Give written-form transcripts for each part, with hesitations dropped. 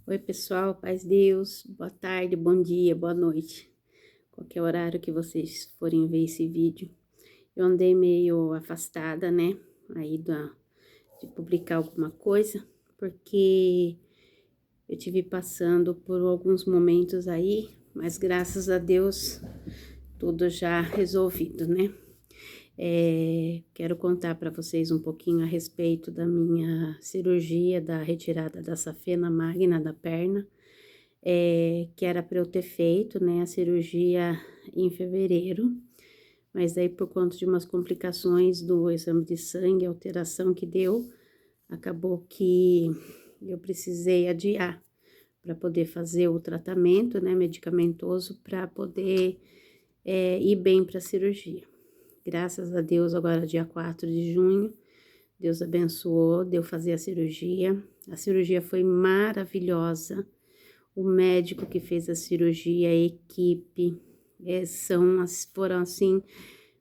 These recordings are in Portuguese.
Oi, pessoal, paz de Deus, boa tarde, bom dia, boa noite. Qualquer horário que vocês forem ver esse vídeo. Eu andei meio afastada, né, de publicar alguma coisa, porque eu tive passando por alguns momentos aí, mas graças a Deus, tudo já resolvido, né? Quero contar para vocês um pouquinho a respeito da minha cirurgia da retirada da safena magna da perna. Que era para eu ter feito, né, a cirurgia em fevereiro, mas aí por conta de umas complicações do exame de sangue, alteração que deu, acabou que eu precisei adiar para poder fazer o tratamento, né, medicamentoso, para poder ir bem para a cirurgia. Graças a Deus, agora dia 4 de junho, Deus abençoou, deu fazer a cirurgia. A cirurgia foi maravilhosa. O médico que fez a cirurgia, a equipe, foram assim,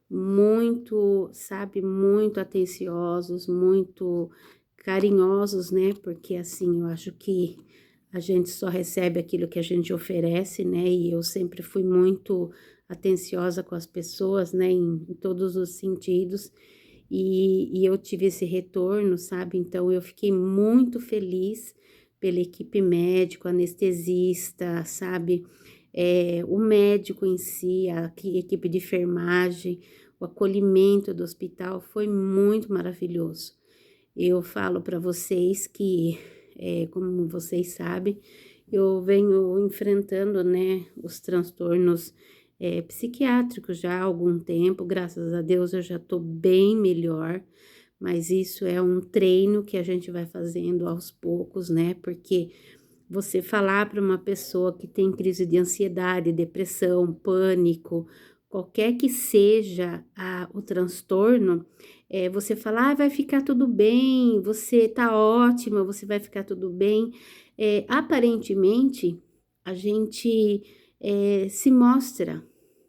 muito, sabe, muito atenciosos, muito carinhosos, né? Porque assim, eu acho que a gente só recebe aquilo que a gente oferece, né? E eu sempre fui muito atenciosa com as pessoas, né? Em todos os sentidos. E eu tive esse retorno, sabe? Então eu fiquei muito feliz pela equipe médica, anestesista, sabe? O médico em si, a equipe de enfermagem, o acolhimento do hospital foi muito maravilhoso. Eu falo para vocês que, como vocês sabem, eu venho enfrentando, né, os transtornos psiquiátricos já há algum tempo. Graças a Deus eu já tô bem melhor, mas isso é um treino que a gente vai fazendo aos poucos, né? Porque você falar para uma pessoa que tem crise de ansiedade, depressão, pânico, qualquer que seja o transtorno, você falar, vai ficar tudo bem, você tá ótima, você vai ficar tudo bem. Aparentemente, a gente se mostra,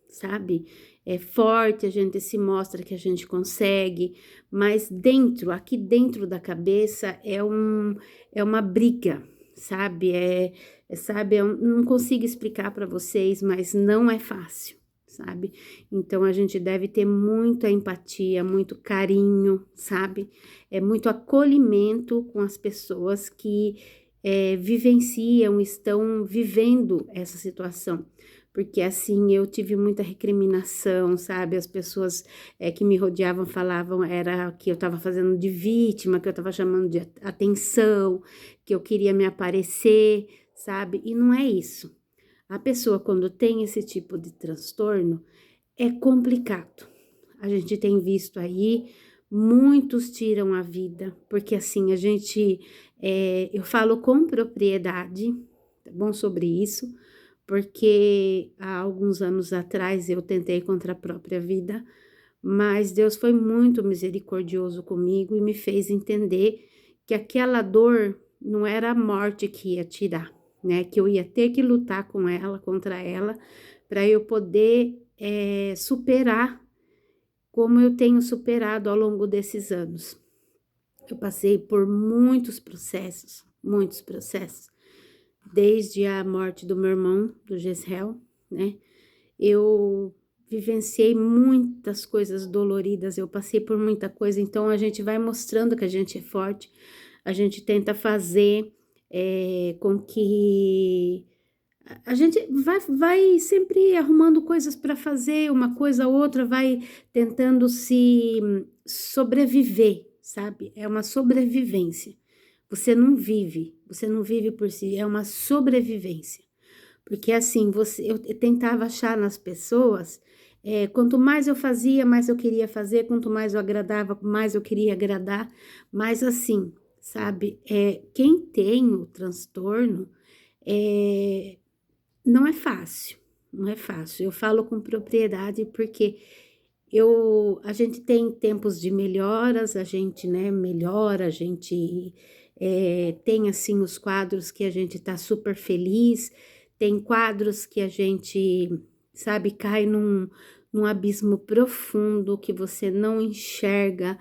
sabe? É forte, a gente se mostra que a gente consegue, mas aqui dentro da cabeça é uma briga, sabe? Sabe, eu não consigo explicar para vocês, mas não é fácil, sabe? Então a gente deve ter muita empatia, muito carinho, sabe? Muito acolhimento com as pessoas que vivenciam, estão vivendo essa situação. Porque assim eu tive muita recriminação, sabe? As pessoas que me rodeavam falavam era que eu estava fazendo de vítima, que eu estava chamando de atenção, que eu queria me aparecer, sabe? E não é isso. A pessoa, quando tem esse tipo de transtorno, é complicado. A gente tem visto aí, muitos tiram a vida, porque assim, eu falo com propriedade, tá bom, sobre isso, porque há alguns anos atrás eu tentei contra a própria vida, mas Deus foi muito misericordioso comigo e me fez entender que aquela dor não era a morte que ia tirar, né? Que eu ia ter que lutar com ela, contra ela, para eu poder superar como eu tenho superado ao longo desses anos. Eu passei por muitos processos, desde a morte do meu irmão, do Gesrel, né? Eu vivenciei muitas coisas doloridas, eu passei por muita coisa, então a gente vai mostrando que a gente é forte, a gente tenta fazer com que a gente vai sempre arrumando coisas para fazer, uma coisa ou outra, vai tentando se sobreviver, sabe? É uma sobrevivência. Você não vive por si, é uma sobrevivência. Porque assim, eu tentava achar nas pessoas, quanto mais eu fazia, mais eu queria fazer, quanto mais eu agradava, mais eu queria agradar, mas assim, sabe, quem tem o transtorno, é, não é fácil, não é fácil. Eu falo com propriedade porque a gente tem tempos de melhoras, a gente, né, melhora, a gente tem, assim, os quadros que a gente tá super feliz, tem quadros que a gente, sabe, cai num abismo profundo que você não enxerga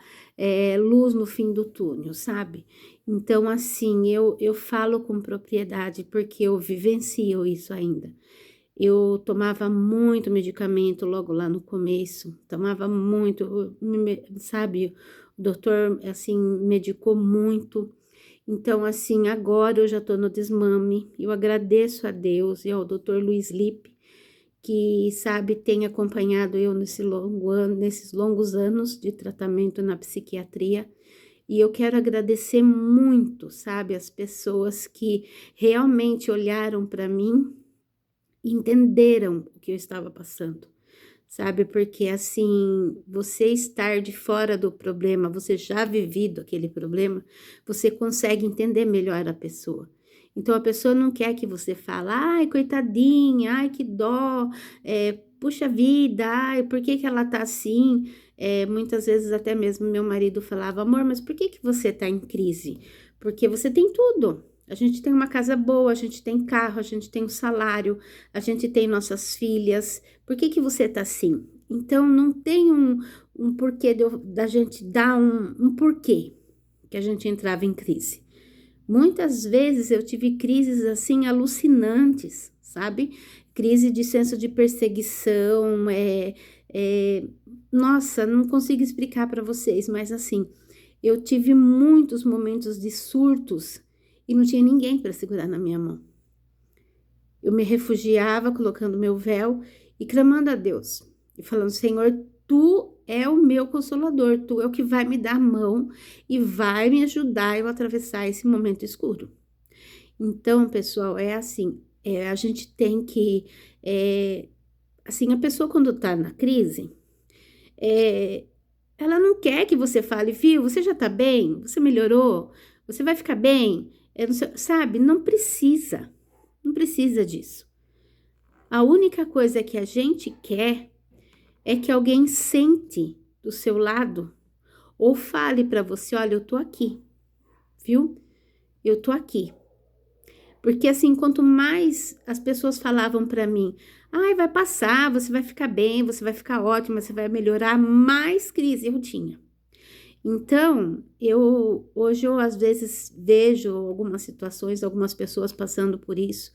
luz no fim do túnel, sabe? Então, assim, eu falo com propriedade porque eu vivencio isso ainda. Eu tomava muito medicamento logo lá no começo, tomava muito, sabe? O doutor, assim, medicou muito. Então, assim, agora eu já tô no desmame. Eu agradeço a Deus e ao doutor Luiz Lippe, que, sabe, tem acompanhado eu nesses longos anos de tratamento na psiquiatria. E eu quero agradecer muito, sabe, as pessoas que realmente olharam para mim e entenderam o que eu estava passando, sabe? Porque assim, você estar de fora do problema, você já vivido aquele problema, você consegue entender melhor a pessoa. Então a pessoa não quer que você fale, ai, coitadinha, ai, que dó, puxa vida, ai, por que que ela tá assim? Muitas vezes até mesmo meu marido falava, amor, mas por que que você tá em crise? Porque você tem tudo. A gente tem uma casa boa, a gente tem carro, a gente tem um salário, a gente tem nossas filhas. Por que que você tá assim? Então, não tem um porquê da gente dar um porquê que a gente entrava em crise. Muitas vezes eu tive crises assim alucinantes, sabe? Crise de senso de perseguição, nossa, não consigo explicar para vocês, mas assim, eu tive muitos momentos de surtos e não tinha ninguém para segurar na minha mão. Eu me refugiava colocando meu véu e clamando a Deus e falando: Senhor, tu é o meu consolador, tu é o que vai me dar a mão e vai me ajudar a eu atravessar esse momento escuro. Então, pessoal, é assim, a gente tem que, assim, a pessoa quando tá na crise, é, ela não quer que você fale, viu, você já tá bem, você melhorou, você vai ficar bem, sabe? Não precisa disso. A única coisa que a gente quer é que alguém sente do seu lado ou fale para você, olha, eu tô aqui, viu? Eu tô aqui. Porque assim, quanto mais as pessoas falavam para mim, ai, vai passar, você vai ficar bem, você vai ficar ótima, você vai melhorar, mais crise eu tinha. Então, hoje eu às vezes vejo algumas situações, algumas pessoas passando por isso.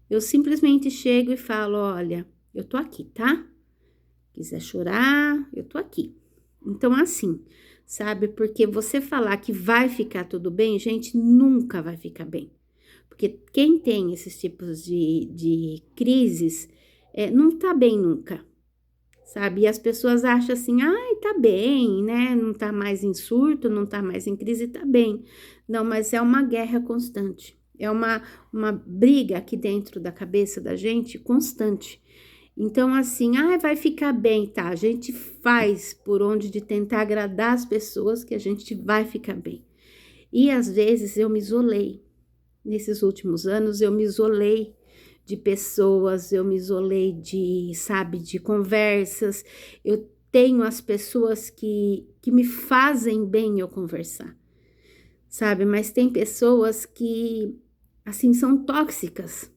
Eu simplesmente chego e falo, olha, eu tô aqui, tá? Quiser chorar, eu tô aqui. Então, assim, sabe? Porque você falar que vai ficar tudo bem, gente, nunca vai ficar bem. Porque quem tem esses tipos de crises, não tá bem nunca, sabe? E as pessoas acham assim, ai, tá bem, né? Não tá mais em surto, não tá mais em crise, tá bem. Não, mas é uma guerra constante. É uma briga aqui dentro da cabeça da gente constante. Então, assim, ah, vai ficar bem, tá? A gente faz por onde de tentar agradar as pessoas que a gente vai ficar bem. E às vezes eu me isolei. Nesses últimos anos, eu me isolei de pessoas, eu me isolei de, sabe, de conversas. Eu tenho as pessoas que me fazem bem eu conversar, sabe? Mas tem pessoas que, assim, são tóxicas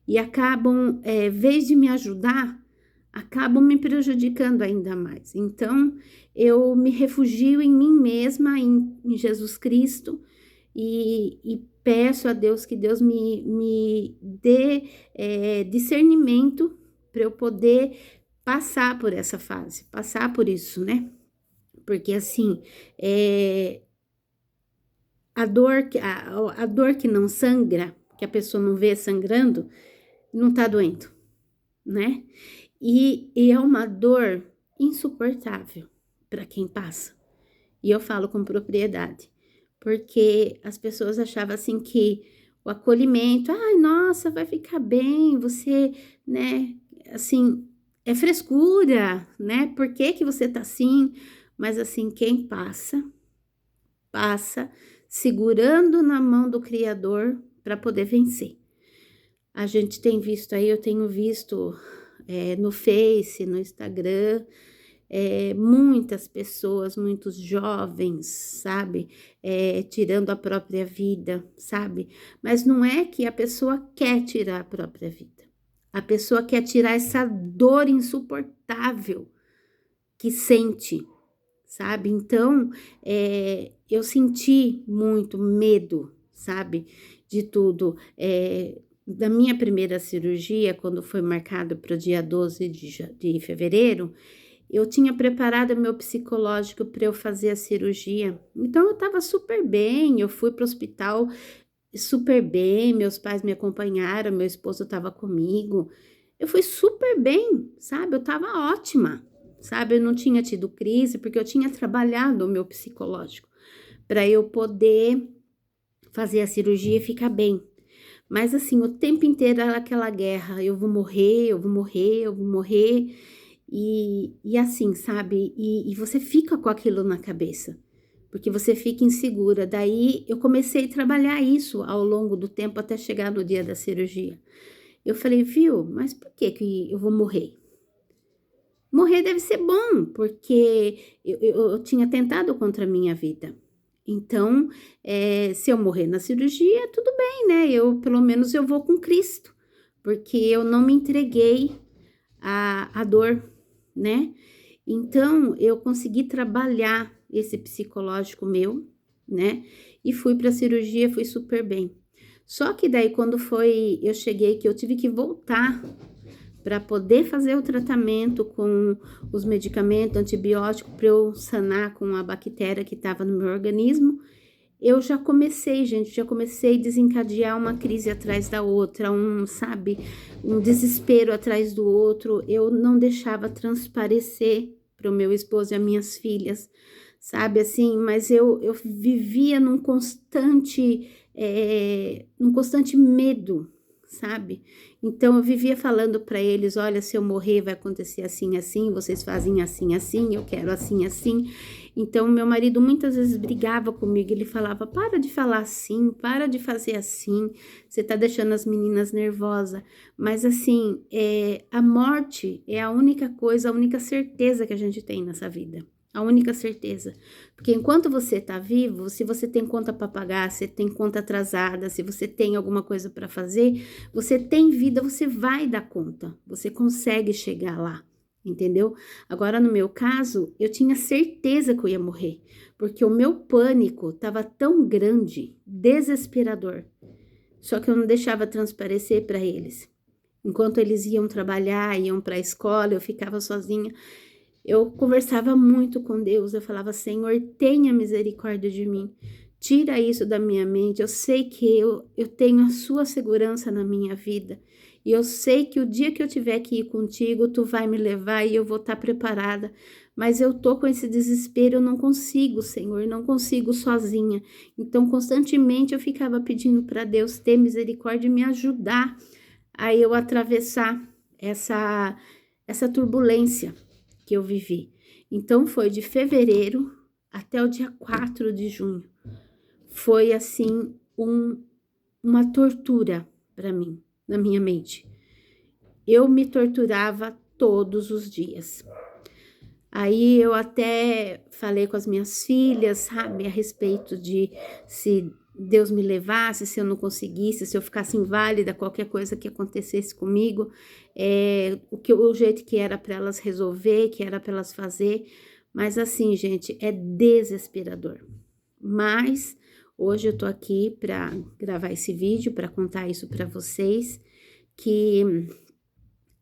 e acabam, vez de me ajudar, acabam me prejudicando ainda mais. Então, eu me refugio em mim mesma, em Jesus Cristo, e peço a Deus que Deus me dê discernimento para eu poder passar por essa fase, passar por isso, né? Porque assim, a dor que não sangra, que a pessoa não vê sangrando, não tá doendo, né? E é uma dor insuportável para quem passa. E eu falo com propriedade, porque as pessoas achavam assim que o acolhimento, ai, nossa, vai ficar bem, você, né, assim, é frescura, né? Por que que você tá assim? Mas assim, quem passa, passa segurando na mão do Criador para poder vencer. A gente tem visto aí, eu tenho visto no Face, no Instagram, muitas pessoas, muitos jovens, sabe, tirando a própria vida, sabe? Mas não é que a pessoa quer tirar a própria vida. A pessoa quer tirar essa dor insuportável que sente, sabe? Então, eu senti muito medo, sabe, de tudo. Da minha primeira cirurgia, quando foi marcado para o dia 12 de fevereiro, eu tinha preparado meu psicológico para eu fazer a cirurgia. Então eu estava super bem, eu fui para o hospital super bem, meus pais me acompanharam, meu esposo estava comigo. Eu fui super bem, sabe? Eu estava ótima, sabe? Eu não tinha tido crise porque eu tinha trabalhado o meu psicológico para eu poder fazer a cirurgia e ficar bem. Mas assim, o tempo inteiro era aquela guerra, eu vou morrer, eu vou morrer, eu vou morrer, e assim, sabe? E você fica com aquilo na cabeça, porque você fica insegura. Daí eu comecei a trabalhar isso ao longo do tempo até chegar no dia da cirurgia. Eu falei, viu, mas por que que eu vou morrer? Morrer deve ser bom, porque eu tinha tentado contra a minha vida. Então, se eu morrer na cirurgia, tudo bem, né? Pelo menos eu vou com Cristo, porque eu não me entreguei à dor, né? Então, eu consegui trabalhar esse psicológico meu, né? E fui para a cirurgia, fui super bem. Só que daí, quando eu cheguei, que eu tive que voltar para poder fazer o tratamento com os medicamentos antibióticos para eu sanar com a bactéria que estava no meu organismo, eu já comecei, gente, já comecei a desencadear uma crise atrás da outra, sabe, um desespero atrás do outro. Eu não deixava transparecer para o meu esposo e as minhas filhas, sabe, assim, mas eu vivia num constante medo, sabe? Então eu vivia falando para eles, olha, se eu morrer vai acontecer assim, assim, vocês fazem assim, assim, eu quero assim, assim. Então meu marido muitas vezes brigava comigo, ele falava, para de falar assim, para de fazer assim, você tá deixando as meninas nervosas. Mas assim, a morte é a única coisa, a única certeza que a gente tem nessa vida. A única certeza. Porque enquanto você tá vivo, se você tem conta para pagar, se tem conta atrasada, se você tem alguma coisa para fazer, você tem vida, você vai dar conta. Você consegue chegar lá, entendeu? Agora, no meu caso, eu tinha certeza que eu ia morrer, porque o meu pânico estava tão grande, desesperador. Só que eu não deixava transparecer para eles. Enquanto eles iam trabalhar, iam para a escola, eu ficava sozinha. Eu conversava muito com Deus, eu falava, Senhor, tenha misericórdia de mim, tira isso da minha mente, eu sei que eu tenho a sua segurança na minha vida, e eu sei que o dia que eu tiver que ir contigo, tu vai me levar e eu vou estar preparada, mas eu tô com esse desespero, eu não consigo, Senhor, não consigo sozinha, então constantemente eu ficava pedindo para Deus ter misericórdia e me ajudar a eu atravessar essa turbulência que eu vivi. Então foi de fevereiro até o dia 4 de junho. Foi assim uma tortura para mim, na minha mente. Eu me torturava todos os dias. Aí eu até falei com as minhas filhas, sabe, a respeito de se Deus me levasse, se eu não conseguisse, se eu ficasse inválida, qualquer coisa que acontecesse comigo, o jeito que era para elas resolver, que era para elas fazer. Mas assim, gente, é desesperador. Mas hoje eu tô aqui para gravar esse vídeo, para contar isso para vocês, que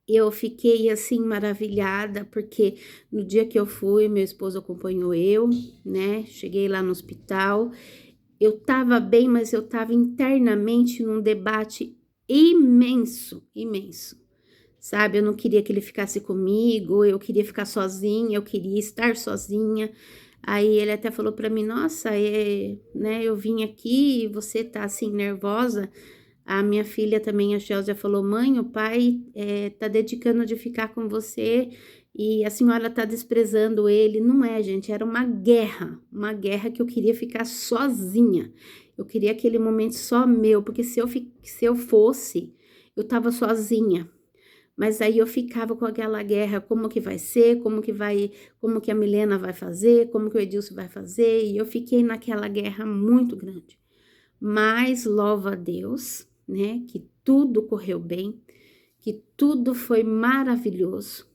eu fiquei assim maravilhada, porque no dia que eu fui, meu esposo acompanhou eu, né? Cheguei lá no hospital. Eu tava bem, mas eu tava internamente num debate imenso, imenso. Sabe? Eu não queria que ele ficasse comigo, eu queria ficar sozinha, eu queria estar sozinha. Aí ele até falou para mim: "Nossa, né, eu vim aqui e você tá assim nervosa". A minha filha também, a Chelsea, falou: "Mãe, o pai tá dedicando de ficar com você e a senhora tá desprezando ele". Não é, gente, era uma guerra que eu queria ficar sozinha. Eu queria aquele momento só meu, porque se eu fosse, eu tava sozinha. Mas aí eu ficava com aquela guerra, como que vai ser, como que a Milena vai fazer, como que o Edilson vai fazer, e eu fiquei naquela guerra muito grande. Mas louvo a Deus, né, que tudo correu bem, que tudo foi maravilhoso.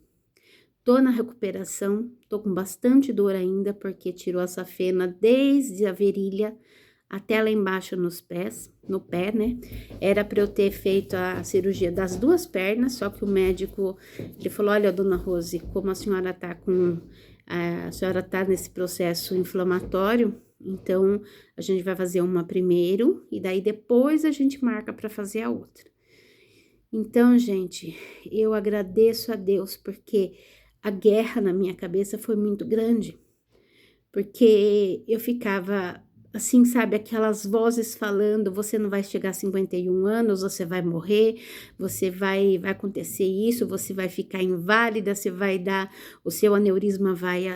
tô na recuperação, tô com bastante dor ainda, porque tirou a safena desde a virilha até lá embaixo nos pés, no pé, né? Era para eu ter feito a cirurgia das duas pernas, só que o médico, ele falou, olha, dona Rose, como a senhora tá nesse processo inflamatório, então a gente vai fazer uma primeiro, e daí depois a gente marca para fazer a outra. Então, gente, eu agradeço a Deus, porque a guerra na minha cabeça foi muito grande, porque eu ficava assim, sabe, aquelas vozes falando, você não vai chegar a 51 anos, você vai morrer, vai acontecer isso, você vai ficar inválida, o seu aneurisma vai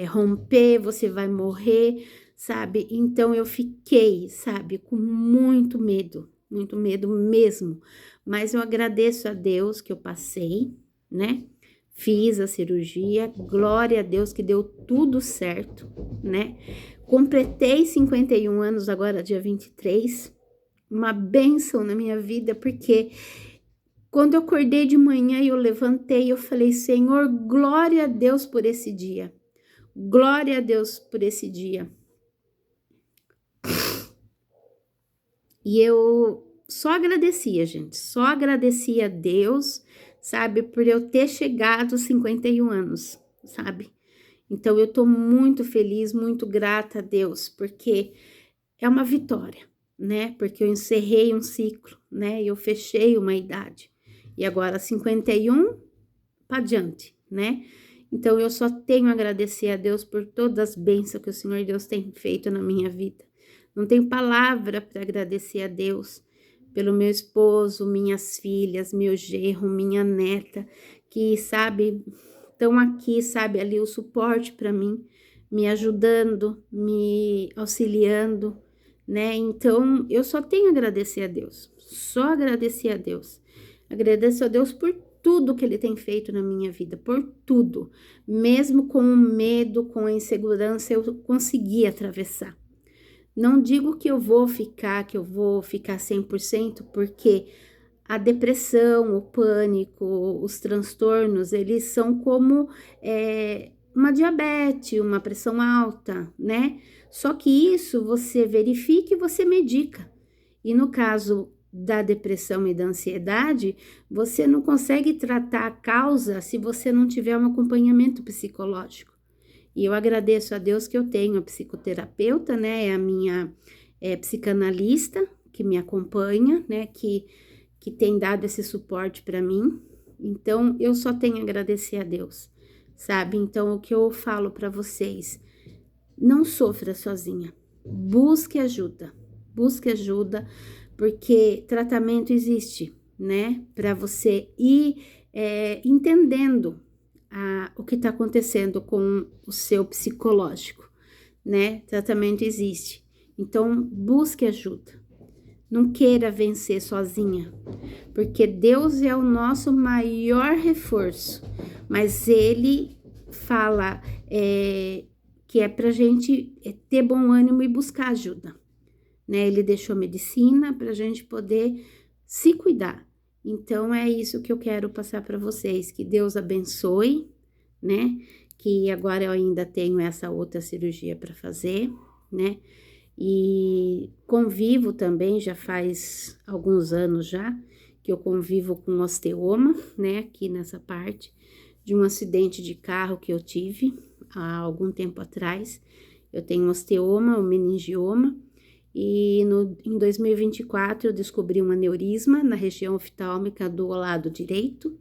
romper, você vai morrer, sabe? Então eu fiquei, sabe, com muito medo mesmo, mas eu agradeço a Deus que eu passei, né? Fiz a cirurgia, glória a Deus que deu tudo certo, né? Completei 51 anos agora, dia 23, uma bênção na minha vida, porque quando eu acordei de manhã e eu levantei, eu falei, Senhor, glória a Deus por esse dia, glória a Deus por esse dia. E eu só agradecia, gente, só agradecia a Deus, sabe, por eu ter chegado aos 51 anos, sabe? Então eu tô muito feliz, muito grata a Deus, porque é uma vitória, né? Porque eu encerrei um ciclo, né? Eu fechei uma idade. E agora 51 para adiante, né? Então eu só tenho a agradecer a Deus por todas as bênçãos que o Senhor Deus tem feito na minha vida. Não tenho palavra para agradecer a Deus pelo meu esposo, minhas filhas, meu genro, minha neta, que, sabe, estão aqui, sabe, ali o suporte para mim, me ajudando, me auxiliando, né? Então, eu só tenho a agradecer a Deus, só agradecer a Deus. Agradeço a Deus por tudo que Ele tem feito na minha vida, por tudo. Mesmo com o medo, com a insegurança, eu consegui atravessar. Não digo que eu vou ficar 100%, porque a depressão, o pânico, os transtornos, eles são como uma diabetes, uma pressão alta, né? Só que isso você verifica e você medica. E no caso da depressão e da ansiedade, você não consegue tratar a causa se você não tiver um acompanhamento psicológico. E eu agradeço a Deus que eu tenho a psicoterapeuta, né? É a minha psicanalista que me acompanha, né? Que tem dado esse suporte para mim. Então, eu só tenho a agradecer a Deus, sabe? Então, o que eu falo para vocês, não sofra sozinha. Busque ajuda, porque tratamento existe, né? Para você ir entendendo o que está acontecendo com o seu psicológico, né? Tratamento existe. Então, busque ajuda. Não queira vencer sozinha, porque Deus é o nosso maior reforço, mas Ele fala que é pra gente ter bom ânimo e buscar ajuda, né? Ele deixou medicina pra gente poder se cuidar. Então, é isso que eu quero passar para vocês, que Deus abençoe, né? Que agora eu ainda tenho essa outra cirurgia para fazer, né? E convivo também, já faz alguns anos já, que eu convivo com osteoma, né, aqui nessa parte, de um acidente de carro que eu tive há algum tempo atrás. Eu tenho osteoma, um meningioma, e em 2024 eu descobri um aneurisma na região oftálmica do lado direito.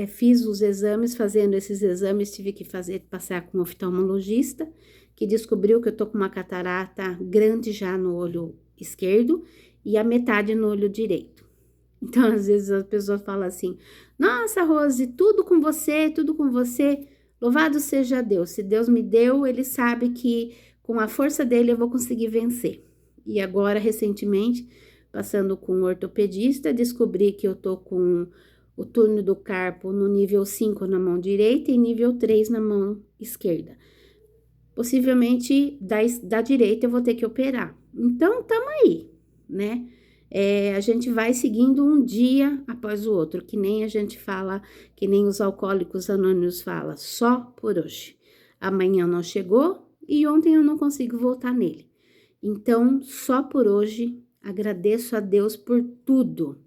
Fiz os exames, fazendo esses exames, tive que passar com um oftalmologista, que descobriu que eu tô com uma catarata grande já no olho esquerdo e a metade no olho direito. Então, às vezes as pessoas falam assim, nossa, Rose, tudo com você, louvado seja Deus. Se Deus me deu, Ele sabe que com a força dele eu vou conseguir vencer. E agora, recentemente, passando com um ortopedista, descobri que eu tô com o túnel do carpo no nível 5 na mão direita e nível 3 na mão esquerda. Possivelmente da direita eu vou ter que operar. Então, tamo aí, né? a gente vai seguindo um dia após o outro, que nem a gente fala, que nem os alcoólicos anônimos falam, só por hoje. Amanhã não chegou e ontem eu não consigo voltar nele. Então, só por hoje, agradeço a Deus por tudo,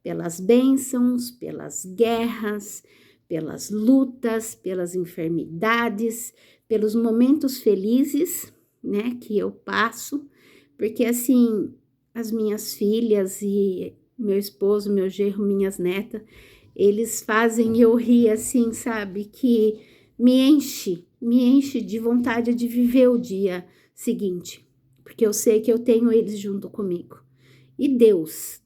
pelas bênçãos, pelas guerras, pelas lutas, pelas enfermidades, pelos momentos felizes, né, que eu passo, porque assim, as minhas filhas e meu esposo, meu genro, minhas netas, eles fazem eu rir assim, sabe, que me enche de vontade de viver o dia seguinte, porque eu sei que eu tenho eles junto comigo. E Deus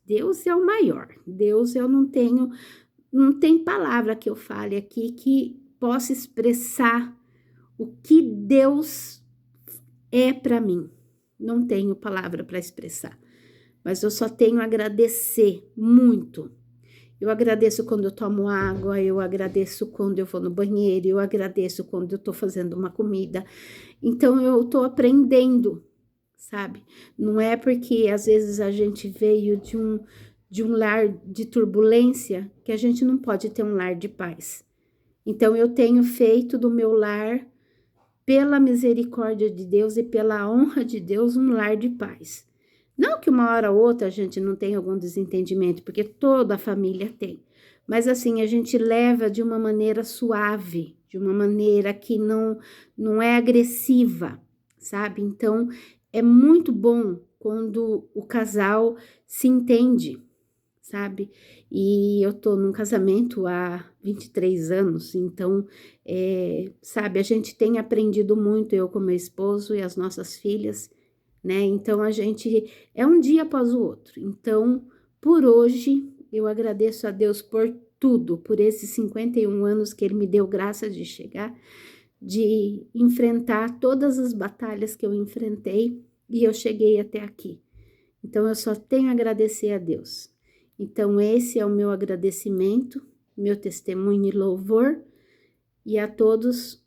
é o maior. Deus eu não tem palavra que eu fale aqui que possa expressar o que Deus é para mim. Não tenho palavra para expressar, mas eu só tenho a agradecer muito. Eu agradeço quando eu tomo água, eu agradeço quando eu vou no banheiro, eu agradeço quando eu tô fazendo uma comida. Então eu tô aprendendo, sabe? Não é porque às vezes a gente veio de um lar de turbulência que a gente não pode ter um lar de paz. Então eu tenho feito do meu lar, pela misericórdia de Deus e pela honra de Deus, um lar de paz. Não que uma hora ou outra a gente não tenha algum desentendimento, porque toda a família tem. Mas assim, a gente leva de uma maneira suave, de uma maneira que não é agressiva, sabe? Então, é muito bom quando o casal se entende, sabe? E eu tô num casamento há 23 anos, então, sabe, a gente tem aprendido muito, eu com meu esposo e as nossas filhas, né? Então, a gente é um dia após o outro. Então, por hoje, eu agradeço a Deus por tudo, por esses 51 anos que Ele me deu graça de chegar, de enfrentar todas as batalhas que eu enfrentei e eu cheguei até aqui. Então, eu só tenho a agradecer a Deus. Então, esse é o meu agradecimento, meu testemunho e louvor, e a todos,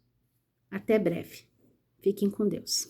até breve. Fiquem com Deus.